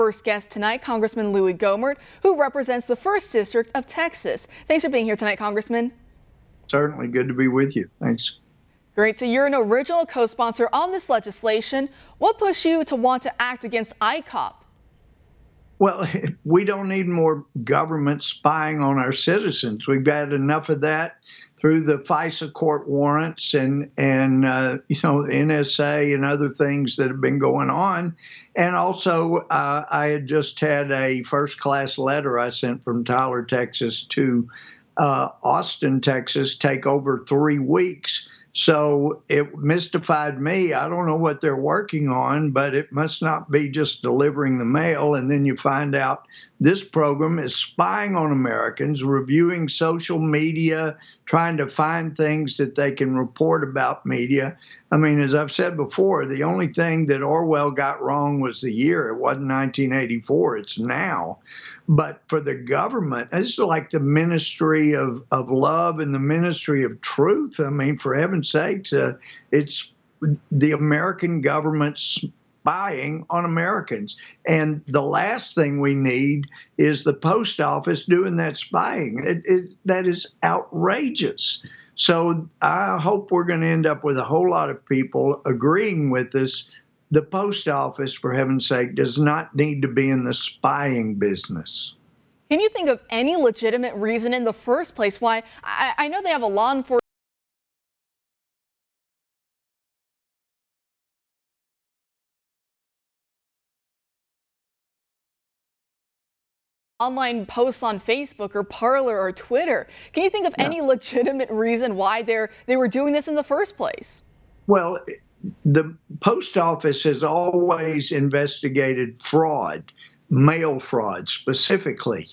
First guest tonight, Congressman Louie Gohmert, who represents the 1st District of Texas. Thanks for being here tonight, Congressman. Certainly good to be with you. Thanks. Great. So you're an original co-sponsor on this legislation. What pushed you to want to act against ICOP? Well, we don't need more government spying on our citizens. We've had enough of that through the FISA court warrants and the NSA and other things that have been going on. And also, I had just had a first-class letter I sent from Tyler, Texas to Austin, Texas, take over 3 weeks. So it mystified me. I don't know what they're working on, but it must not be just delivering the mail. And then you find out this program is spying on Americans, reviewing social media, trying to find things that they can report about media. I mean, as I've said before, the only thing that Orwell got wrong was the year. It wasn't 1984. It's now. But for the government, it's like the Ministry of Love and the Ministry of Truth. I mean, for heaven's sakes, it's the American government spying on Americans. And the last thing we need is the post office doing that spying. That is outrageous. So I hope we're going to end up with a whole lot of people agreeing with us. The post office, for heaven's sake, does not need to be in the spying business. Can you think of any legitimate reason in the first place why? I know they have a law enforcement online posts on Facebook or Parler or Twitter. Can you think of any legitimate reason why they were doing this in the first place? Well, the post office has always investigated fraud, mail fraud specifically.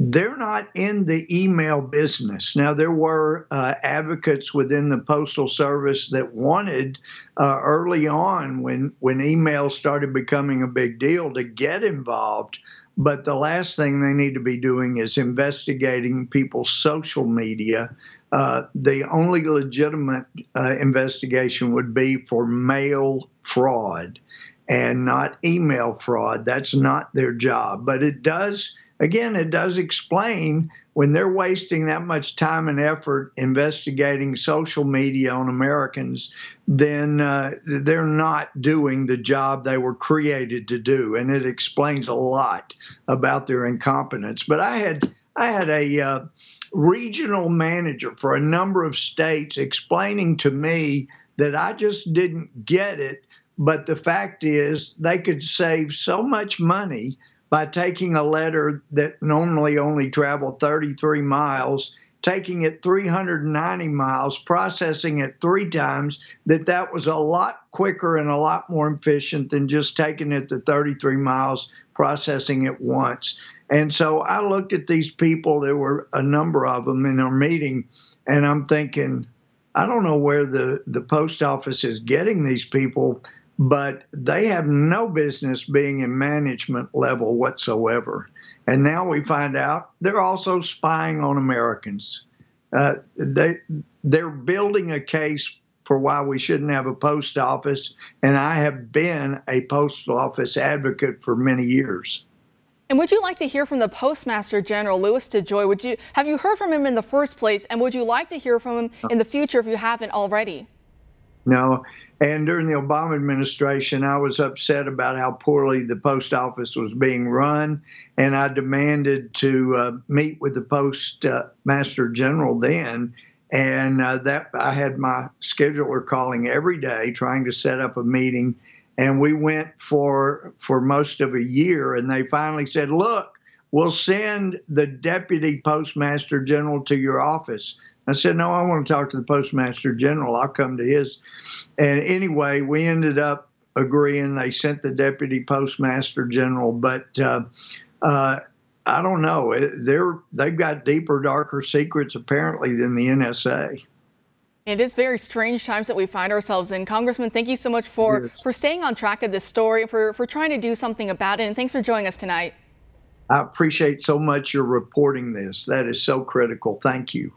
They're not in the email business. Now, there were advocates within the Postal Service that wanted early on when email started becoming a big deal to get involved. But the last thing they need to be doing is investigating people's social media. The only legitimate investigation would be for mail fraud and not email fraud. That's not their job. But it does, again, it does explain when they're wasting that much time and effort investigating social media on Americans, then they're not doing the job they were created to do. And it explains a lot about their incompetence. But I had a regional manager for a number of states explaining to me that I just didn't get it. But the fact is they could save so much money by taking a letter that normally only traveled 33 miles, taking it 390 miles, processing it 3 times, that was a lot quicker and a lot more efficient than just taking it the 33 miles, processing it once. And so I looked at these people, there were a number of them in our meeting, and I'm thinking, I don't know where the post office is getting these people, but they have no business being in management level whatsoever. And now we find out they're also spying on Americans. They're building a case for why we shouldn't have a post office, and I have been a postal office advocate for many years. And would you like to hear from the Postmaster General, Louis DeJoy? Have you heard from him in the first place, and would you like to hear from him in the future if you haven't already? No. And during the Obama administration, I was upset about how poorly the post office was being run, and I demanded to meet with the Postmaster General then, and that I had my scheduler calling every day trying to set up a meeting, and we went for most of a year, and they finally said, look, we'll send the Deputy Postmaster General to your office. I said, no, I want to talk to the Postmaster General. I'll come to his. And anyway, we ended up agreeing. They sent the Deputy Postmaster General. But I don't know. They've got deeper, darker secrets, apparently, than the NSA. It is very strange times that we find ourselves in. Congressman, thank you so much for staying on track of this story, for trying to do something about it. And thanks for joining us tonight. I appreciate so much your reporting this. That is so critical. Thank you.